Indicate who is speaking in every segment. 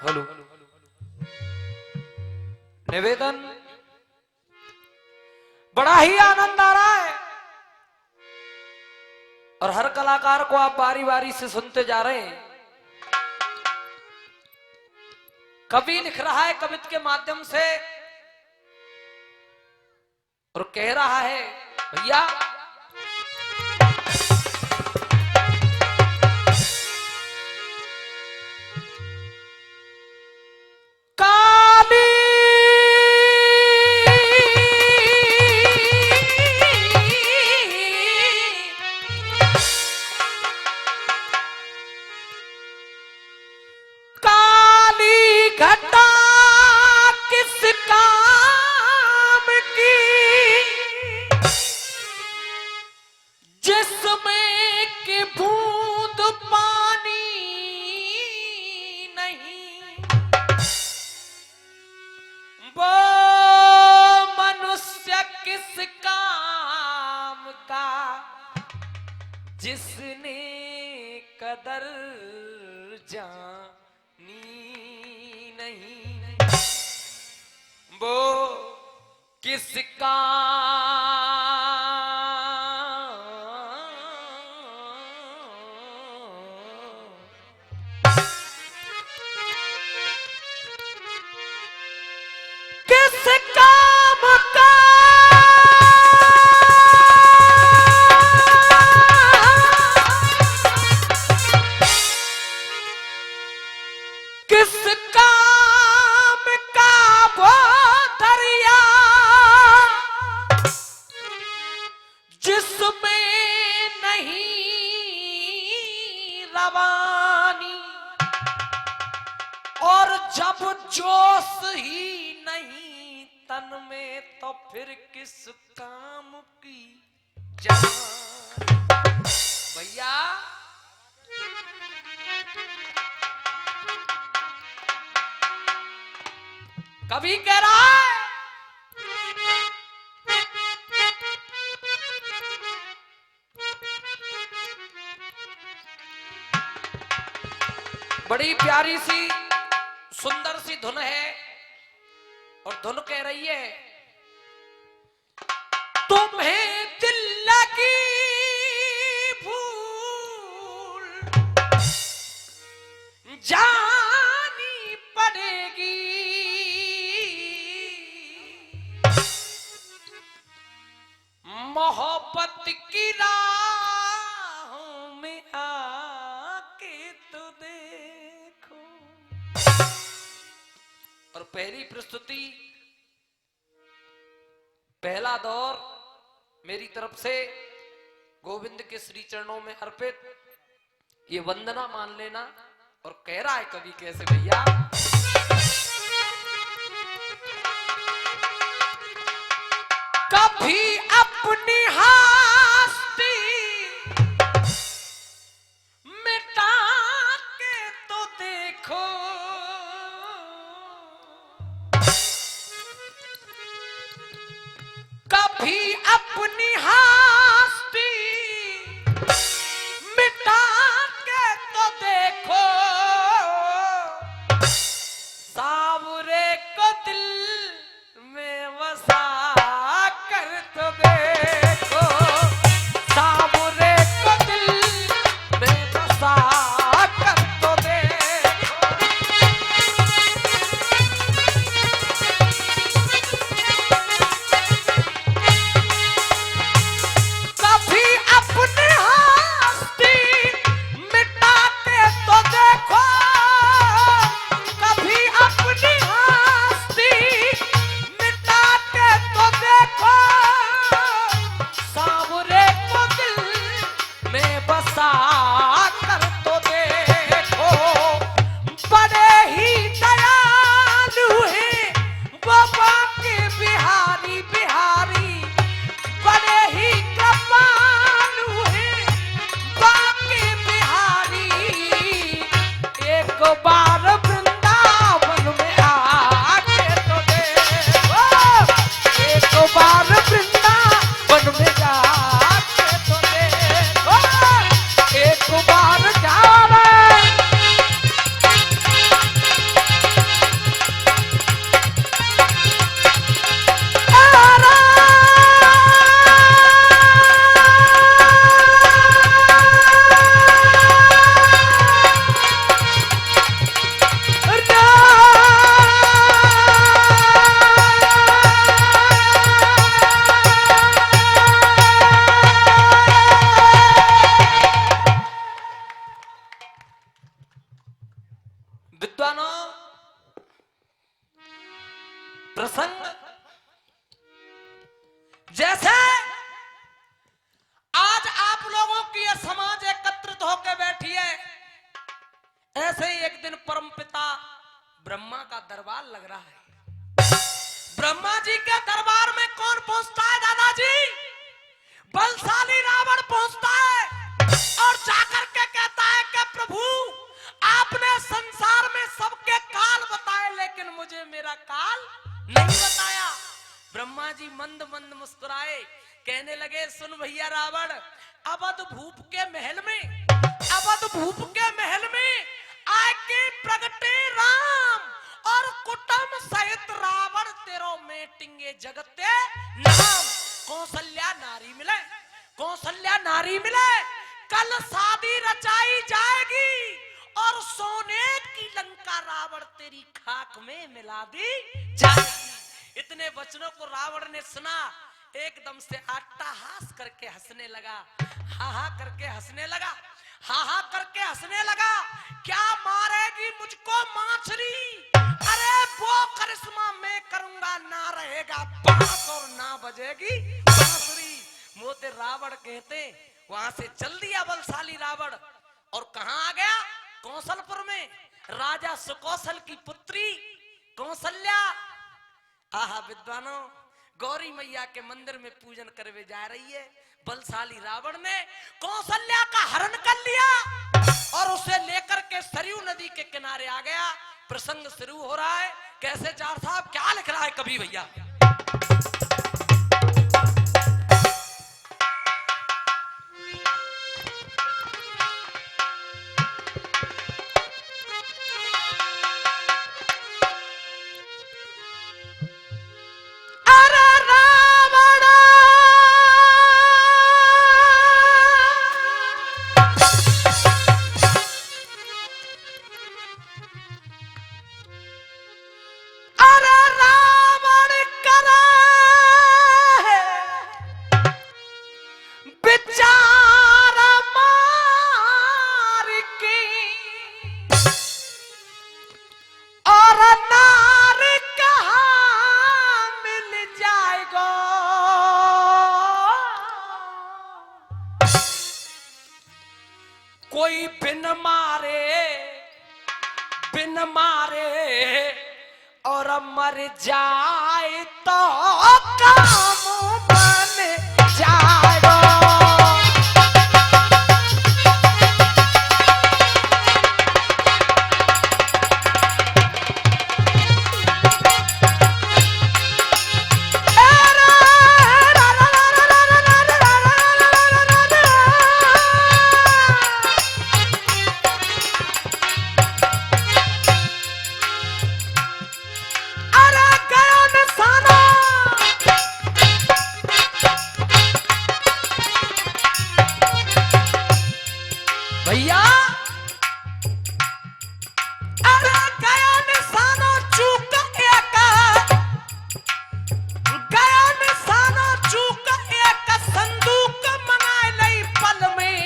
Speaker 1: Hello निवेदन, बड़ा ही आनंद आ रहा है और हर कलाकार को आप बारी बारी से सुनते जा रहे हैं। कवि लिख रहा है कविता के माध्यम से और कह रहा है भैया जिसने कदर जानी नहीं वो किसका और जब जोश ही नहीं तन में तो फिर किस काम की जान। भैया कभी कह रहा है बड़ी प्यारी सी सुंदर सी धुन है और धुन कह रही है तुम्हें दिल लगी भूल जानी पड़ेगी, मोहब्बत की राहों में आके तो देखो। और पहली प्रस्तुति पहला दौर मेरी तरफ से गोविंद के श्री चरणों में अर्पित, ये वंदना मान लेना। और कह रहा है कवि कैसे भैया कभी अपनी हस्ती मिटा के तो देखो, कभी अपनी हस्ती मिटा के तो देखो, सावरे को दिल में वसा कर तो देखो। विद्वानों, प्रसंग जैसे आज आप लोगों की यह समाज एकत्रित होकर बैठी है, ऐसे ही एक दिन परमपिता ब्रह्मा का दरबार लग रहा है। ब्रह्मा जी के दरबार में कौन पहुंचता है दादाजी? बलशाली रावण पहुंचता है और जाकर के कहता है कि प्रभु आपने संसार में सबके काल बताए, लेकिन मुझे मेरा काल नहीं बताया। ब्रह्मा जी मंद मंद मुस्कुराए, कहने लगे सुन भैया रावण, अवध भूप के महल में आके प्रगटे राम और कुटुंब सहित रावण तेरो मेटिंगे जगते नाम। कौशल्या नारी मिले, कल शादी रचाई जाएगी और सोने की लंका रावण तेरी खाक में मिला दी जाएगी। इतने वचनों को रावण ने सुना, एकदम से अट्टहास करके हंसने लगा, हा करके हंसने लगा, हा करके हंसने लगा। क्या मारेगी मुझको माछली? अरे वो करिश्मा मैं करूंगा, ना रहेगा बांस और ना बजेगी बांसुरी। मोते रावण कहते वहां से चल दिया बलशाली रावण और कहां आ गया? कौशलपुर में। राजा सुकौशल की पुत्री कौशल्या, आहा विद्वानों, गौरी मैया के मंदिर में पूजन करवे जा रही है। बलशाली रावण ने कौशल्या का हरण कर लिया और उसे लेकर के सरयू नदी के किनारे आ गया। प्रसंग शुरू हो रहा है। कैसे चार साहब क्या लिख रहा है कवि भैया? कोई बिन मारे और मर जाए तो काम बन जाएगा। भैया अरे गया निशानो चूक एक संदूक मंगाए लई पल में।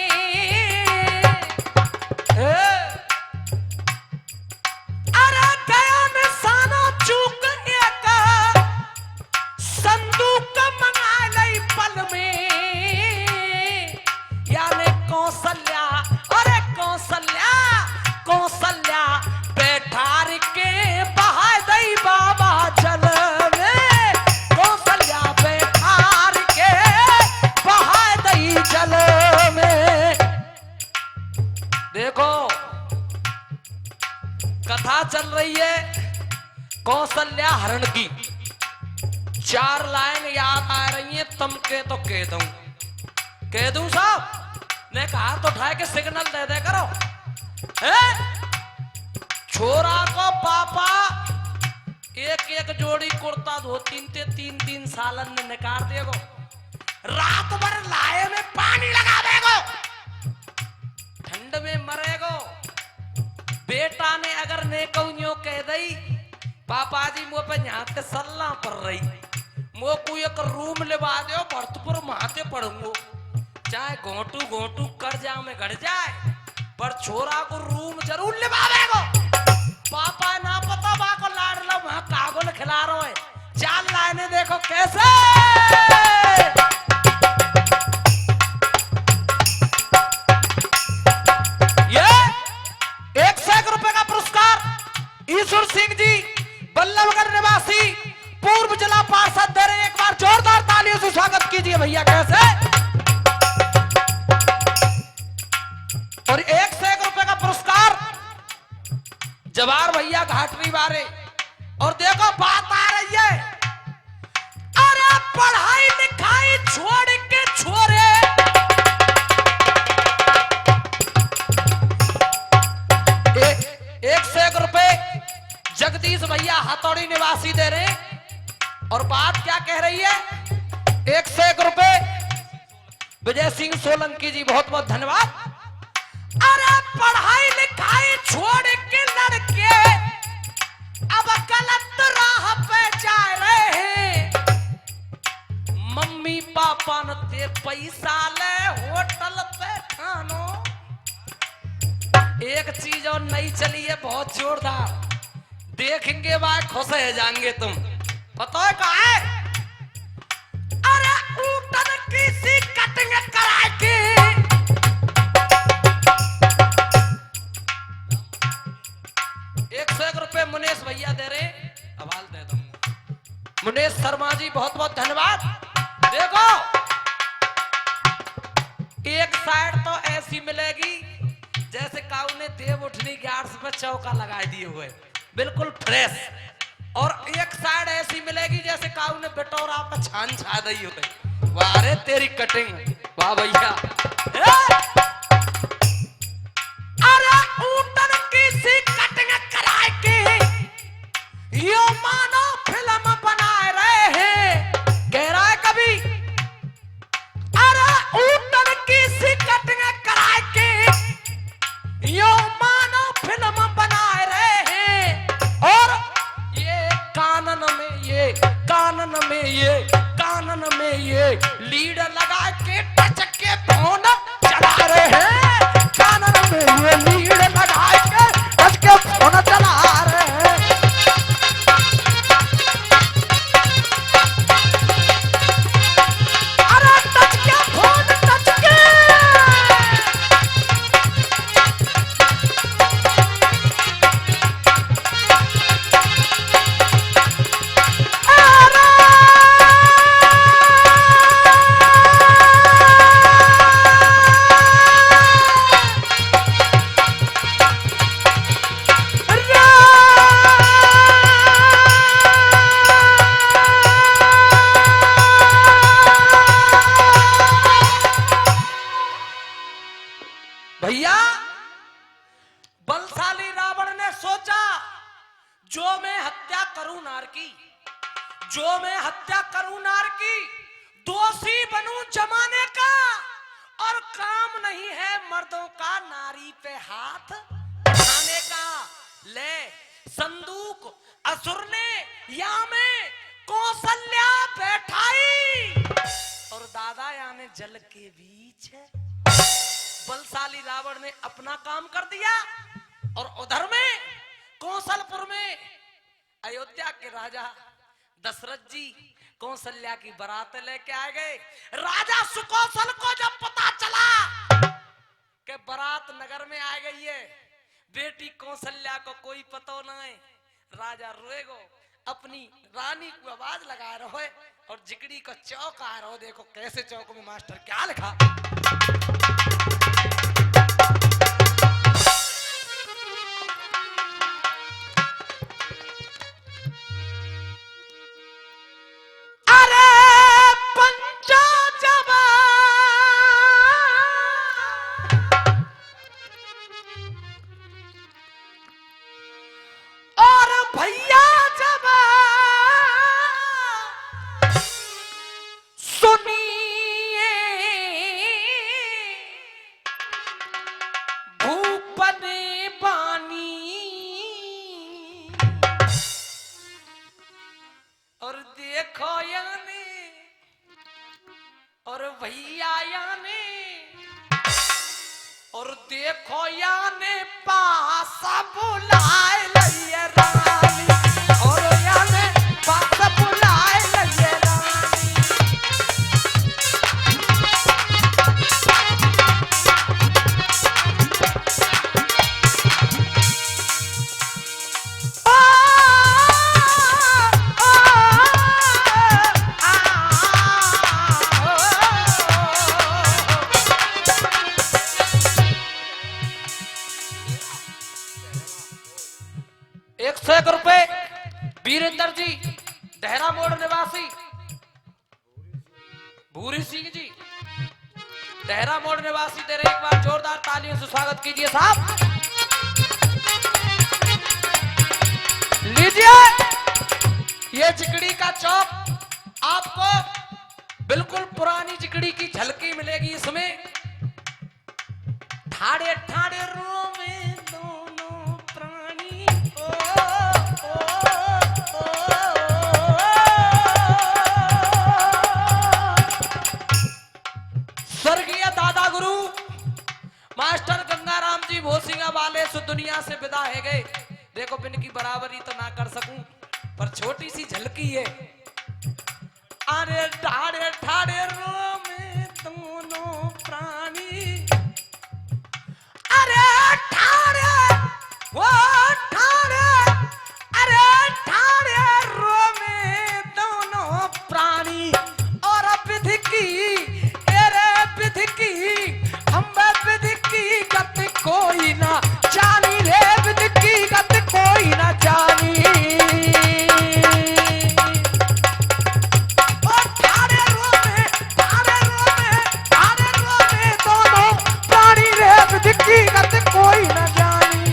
Speaker 1: अरे गया निशानो चूक एक संदूक मंगाए लई पल में। यानी कौशल्या बैठार के बहा दई बाबा जल में। कौशल्या बैठार के बहा दई जल में। देखो कथा चल रही है कौशल्या हरण की। चार लाइन याद आ रही है, तुम के तो कह दूं साहब ने कहा तो उठाए के सिग्नल दे दे करो। छोरा को पापा एक जोड़ी कुर्ता धोती ते तीन सालन ने निकाल देगो। रात भर लाए में पानी लगा देगो, ठंड में मरेगो। बेटा ने अगर ने कहो कह दई पापा जी मुँह पे यहाँ के सल्ला पड़ रही, मो को एक रूम लिवा दो, भरतपुर माते पढ़ूंगो, चाहे घोटू कर जा में घट जाए, पर छोरा को रूम जरूर लिवा देगो। ईश्वर सिंह जी बल्लभगढ़ निवासी पूर्व जिला पार्षद दे रहे, एक बार जोरदार तालियों से स्वागत कीजिए भैया। कैसे और 1 से 1 रुपए का पुरस्कार जवार भैया घाटरी वाले। और देखो बात आ रही है, अरे पढ़ाई लिखाई छोड़ के छोरे एक से 1 रुपए जगदीश भैया हथौड़ी निवासी दे रहे। और बात क्या कह रही है, 1 से 1 रुपए विजय सिंह सोलंकी जी, बहुत बहुत धन्यवाद। अरे पढ़ाई लिखाई छोड़ के लड़के अब गलत राह पे जा रहे हैं। मम्मी पापा न ते पैसा ले होटल पे खानो। एक चीज और नई चली है बहुत जोरदार, देखेंगे बाद खुश हो जाएंगे तुम। पता है कहा है, अरे ऊटन किसी कटिंग करा के 1 से 1 रुपए मुनेश भैया दे रहे, हवाल दे दो मुनेश शर्मा जी, बहुत बहुत धन्यवाद। देखो एक साइड तो ऐसी मिलेगी जैसे काऊ ने देव उठनी के 8 पे चौका लगा दिए हुए, बिल्कुल फ्रेश। और एक साइड ऐसी मिलेगी जैसे काऊ ने बिटोरा पे छान छा दी हुए। वाह रे तेरी कटिंग, वाह भैया। अरे ऊटन किसी कटिंग कराए के यो मानो फिल्म बनाए रहे हैं, कह रहा है कभी। अरे ऊटन किसी कटिंग कराए के यो मानो फिल्म बनाए रहे हैं। और ये कानन में ये लीड लगा के टच के फोन चला रहे हैं। कानन में ये लीड लगा के टच के फोन चला रहे हैं। अरे टच के फोन टच के भैया। बलशाली रावण ने सोचा जो मैं हत्या करूं नार की, जो मैं हत्या करूं नार की, दोषी बनूं जमाने का। और काम नहीं है मर्दों का नारी पे हाथ उठाने का। ले संदूक असुर ने या में कौशल्या बैठाई, और दादा यानी जल के बीच है। बलशाली रावण ने अपना काम कर दिया। और उधर में कौशलपुर में अयोध्या के राजा दशरथ जी कौशल्या की बारात लेके आ गए। राजा सुकौशल को जब पता चला कि बारात नगर में आ गई है, बेटी कौशल्या को कोई पता नहीं, राजा रोएगो, अपनी रानी को आवाज लगा रहे हो और जिगड़ी को चौक आ रहा हो। देखो कैसे चौक में मास्टर क्या लिखा, और भैया याने और देखो याने पास बुलाए लइए रानी, और याने पास बुलाए लइए रानी। 1 रुपए वीरेंद्र जी देहरा मोड़ निवासी, भूरी सिंह जी देहरा मोड़ निवासी दे रहे, एक बार जोरदार तालियों से स्वागत कीजिए साहब। लीजिए ये चिकड़ी का चौक, आपको बिल्कुल पुरानी चिकड़ी की झलकी मिलेगी इसमें। ठाड़े ठाड़े रोवे दोनों प्राणी, ओ, ओ, ओ, स्वर्गीय दादा गुरु मास्टर गंगाराम जी भोसिंगा वाले सु दुनिया से विदा है गए। देखो बिन की बराबरी तो ना कर सकूं पर छोटी सी झलकी है। अरे ठाड़े ठाड़े रोवे दोनों प्राणी, अरे ठाड़े वो ठाड़े, अरे ठाड़े रोवे दोनों प्राणी और विधि की, अरे विधि की हम विधि की गति कोई ना जानी रे, विधि की गति कोई ना जानी। कोई न जानी।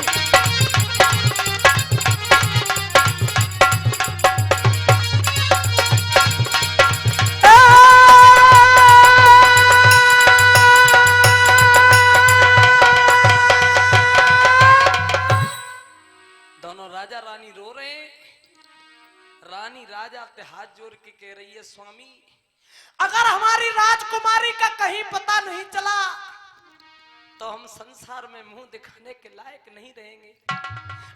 Speaker 1: दोनों राजा रानी रो रहे हैं। रानी राजा से हाथ जोड़ के कह रही है, स्वामी अगर हमारी राजकुमारी का कहीं पता नहीं चला तो हम संसार में मुंह दिखाने के लायक नहीं रहेंगे,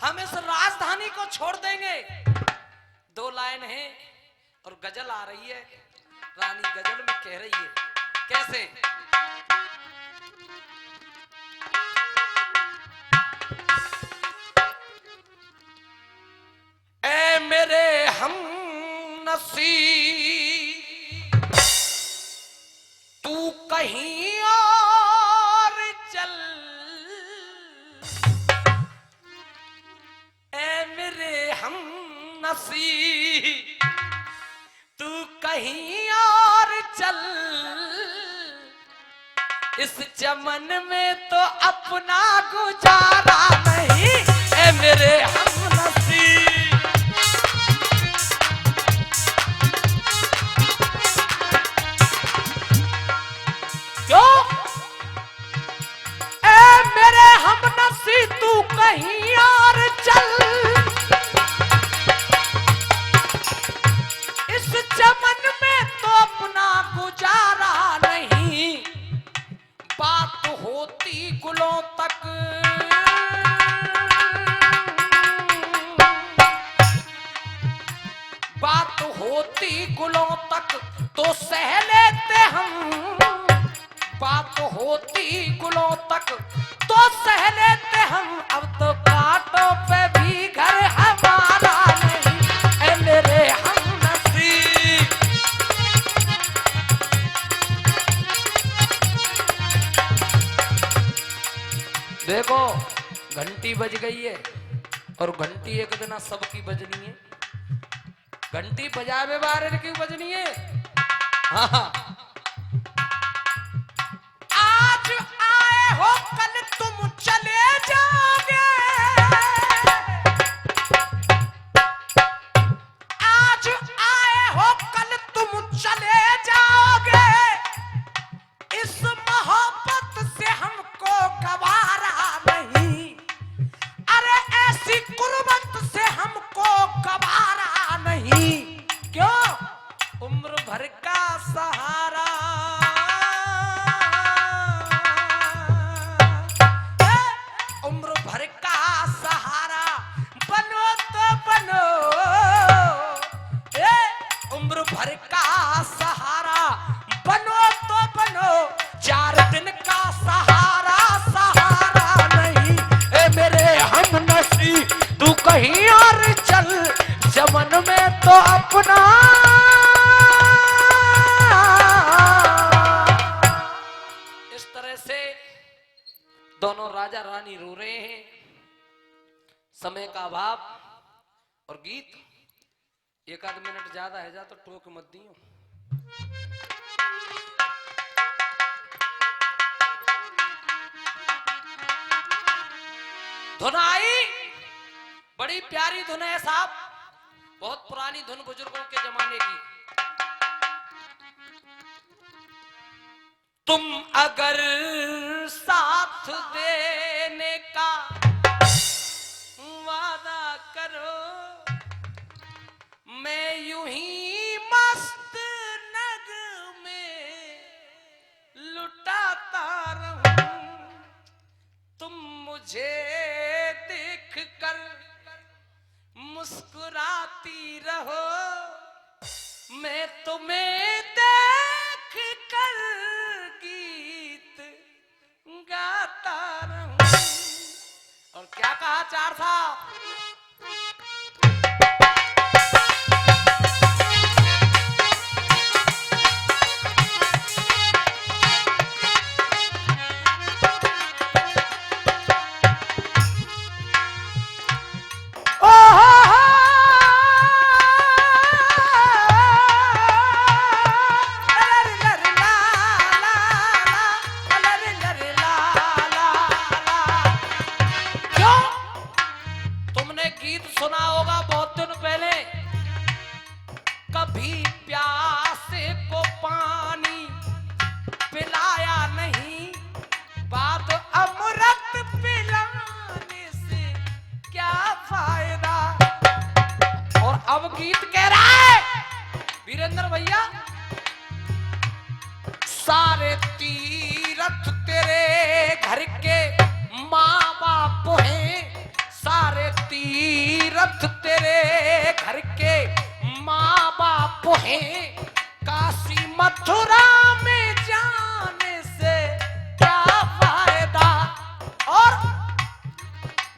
Speaker 1: हम इस राजधानी को छोड़ देंगे। 2 लाइन है और गजल आ रही है। रानी गजल में कह रही है कैसे, ए मेरे हम नसीब तू कहीं और चल, ए मेरे हम नसीब तू कहीं और चल, इस चमन में तो अपना गुजारा नहीं, ए मेरे हम नसीब। क्यों ए मेरे हम नसीब तू कहीं और चल, इस चमन में तो अपना गुजारा नहीं, बात होती गुलों तक, बात होती गुलों तक तो सह लेते हम, बात होती गुलों तक तो सह लेते हम, अब तो कांटों पे भी घर हमारा नहीं, ऐ मेरे हम नसीब। देखो घंटी बज गई है और घंटी एक दिन सबकी बजनी है, घंटी बजावे बारे की बजनी है। हाँ आज आए हो कल तुम चले जाओगे, आज आए हो कल तुम चले जाओगे, इस मोहब्बत से हमको गवारा नहीं, अरे ऐसी कुर्बत से हमको गवारा नहीं। क्यों उम्र भर का सहारा, उम्र भर का सहारा बनो तो बनो, उम्र भर का सहारा बनो तो बनो, 4 दिन का सहारा सहारा नहीं, ए मेरे हम नसीब तू कहीं और चल, चमन में तो अपना। इस तरह से दोनों राजा रानी रो रहे हैं। समय का अभाव, और गीत एक आध मिनट ज्यादा है जा तो टोक मत दियो। धुन आई, बड़ी प्यारी धुन है साहब, बहुत पुरानी धुन बुजुर्गों के जमाने की। तुम अगर साथ देने का वादा करो, मैं यूं ही मस्त नग में लुटाता रहूं। तुम मुझे देख कर मुस्कुराती रहो, मैं तुम्हें देख कर गीत गाता रहूं। और क्या कहा चार साहब, सुना होगा बहुत दिन पहले, कभी प्यासे को पानी पिलाया नहीं, बात अमृत पिलाने से क्या फायदा। और अब गीत कह रहा है वीरेंद्र भैया, सारे तीरथ तेरे घर के माँ बाप हैं, सारे तीरथ तेरे घर के माँ बाप हैं, काशी मथुरा में जाने से क्या फायदा। और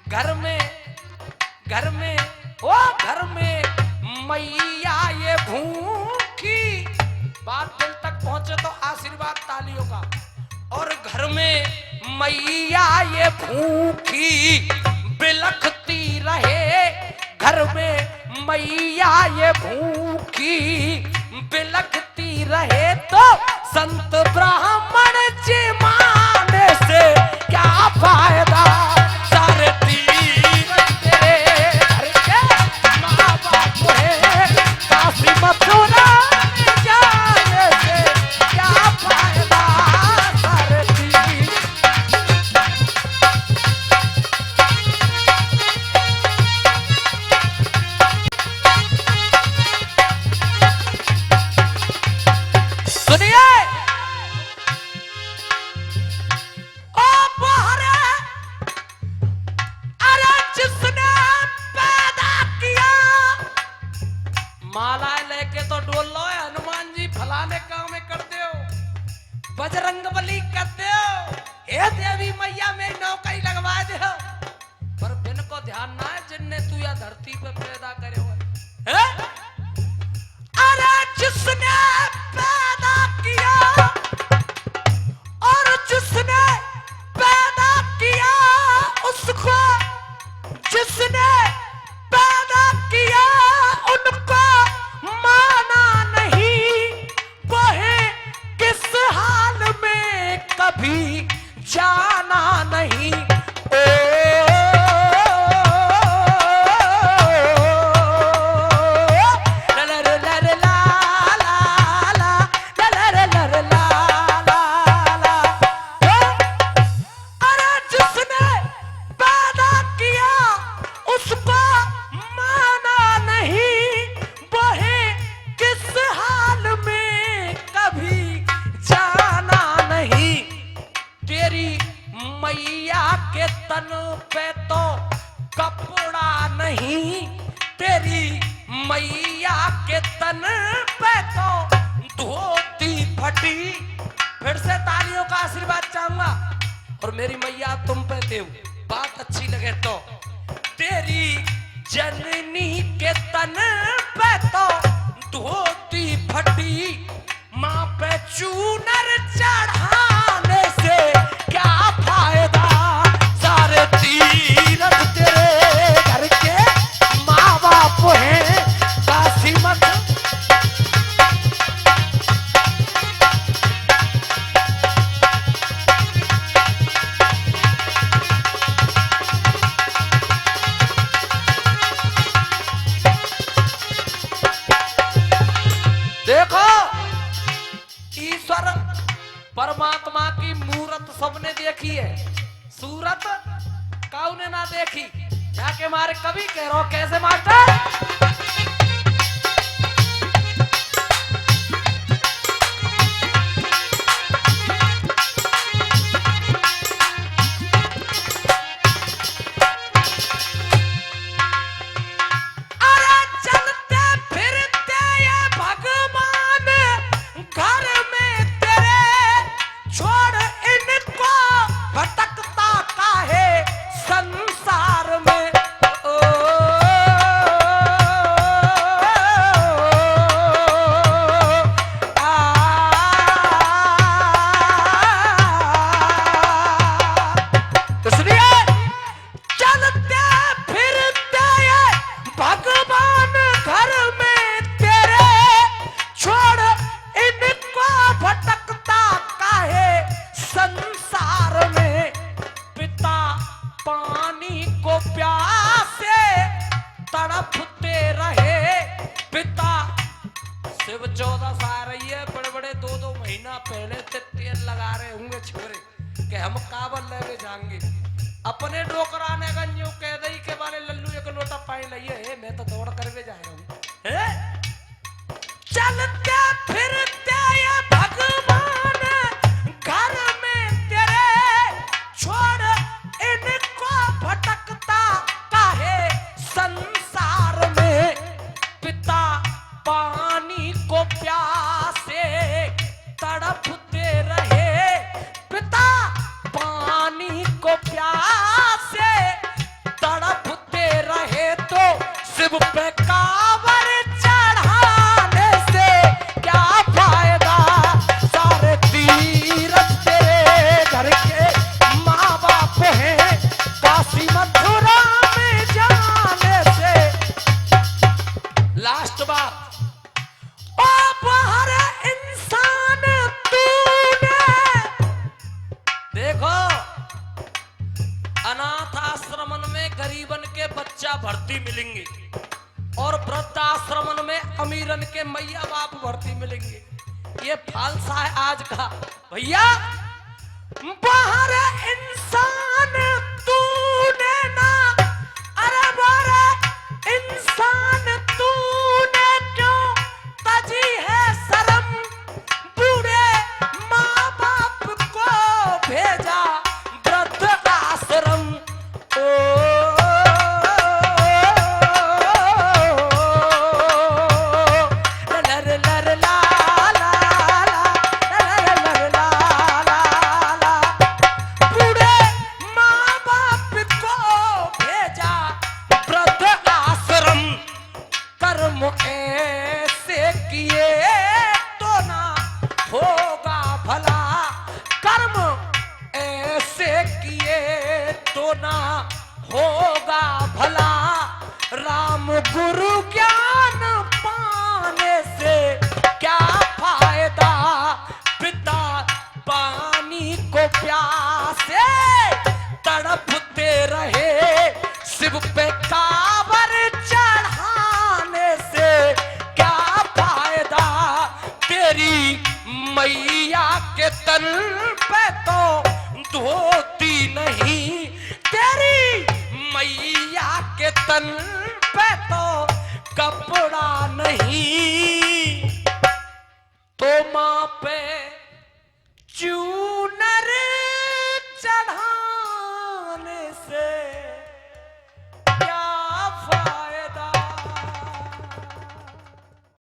Speaker 1: घर में घर में मैया ये भूखी, बात दिल तक पहुंचे तो आशीर्वाद तालियों का। और घर में मैया ये भूखी बिलखती रहे, घर में मैया ये भूखी बिलखती रहे, तो संत ब्राह्मण जिमाने से क्या फायदा। सारे तीरथ तेरे घर के माँ बाप हैं, काशी मथुरा में जाने से क्या फायदा। सारे सुनिए, अरे जिसने पैदा किया, माला लेके तो डोल लो, हनुमान जी फलाने काम में करते हो, बजरंग बली करते हो, हे देवी मैया में नौकरी लगवा दे हो, पर बिन को ध्यान ना है जिनने तू या धरती पे पैदा करे हो। अरे जिसने पैदा किया, और जिसने पैदा किया उसको, जिसने पैदा किया उनको माना नहीं, वह किस हाल में कभी जाना नहीं। मैया के तन पे तो कपड़ा नहीं, तेरी मैया के तन पे तो धोती फटी। फिर से तालियों का आशीर्वाद चाहूंगा, और मेरी मैया तुम पे देव, बात अच्छी लगे तो। तेरी जननी के तन पे तो धोती फटी, माँ पे चूनर चढ़ाने से क्या फायदा। सारे तीरथ तेरे घर के माँ बाप हमारे कवि कह रहे हो कैसे मास्टर। तड़पते रहे पिता। शिव 14 साल रही है, बड़े बड़े 2-2 महीना पहले से तेल लगा रहे होंगे छोरे कि हम काबल लेके जाएंगे। अपने डोकराने गंजो कह दई के वाले लल्लू एक लोटा पानी लिए, मैं तो दौड़ कर भी जा रहा हूँ। चलते फिरते ये भगवान घर में तेरे, छोड़ इनको भटकता काहे संसार में। पिता पानी को प्यासे तड़पते रहे, पिता पानी को प्यासे तड़पते रहे तो शिव पे कांवर चढ़ाने से क्या फायदा। सारे तीरथ तेरे घर के माँ बाप हैं, काशी मथुरा में जाने से। लास्ट बात, ओ बाहर इंसान तूने देखो, अनाथ आश्रमन में गरीबन के बच्चा भर्ती मिलेंगे और वृद्धाश्रमन में अमीरन के मैया बाप भर्ती मिलेंगे। ये फालसा है आज का भैया। बाहर इंसान तूने ना, अरे बाहर इंसान तूने क्यों तजी है शर्म, बूढ़े माँ बाप को भेजा वृद्ध आश्रम। ऐसे किए तो ना होगा भला, कर्म ऐसे किए तो ना होगा भला। राम गुरु ज्ञान पाने से क्या फायदा, पिता पानी को प्यासे तड़पते रहे, शिव पे कांवर चढ़ाने से क्या फायदा। तेरी मैया के तन पे तो धोती नहीं, तेरी मैया के तन पे तो कपड़ा नहीं, तो माँ पे चू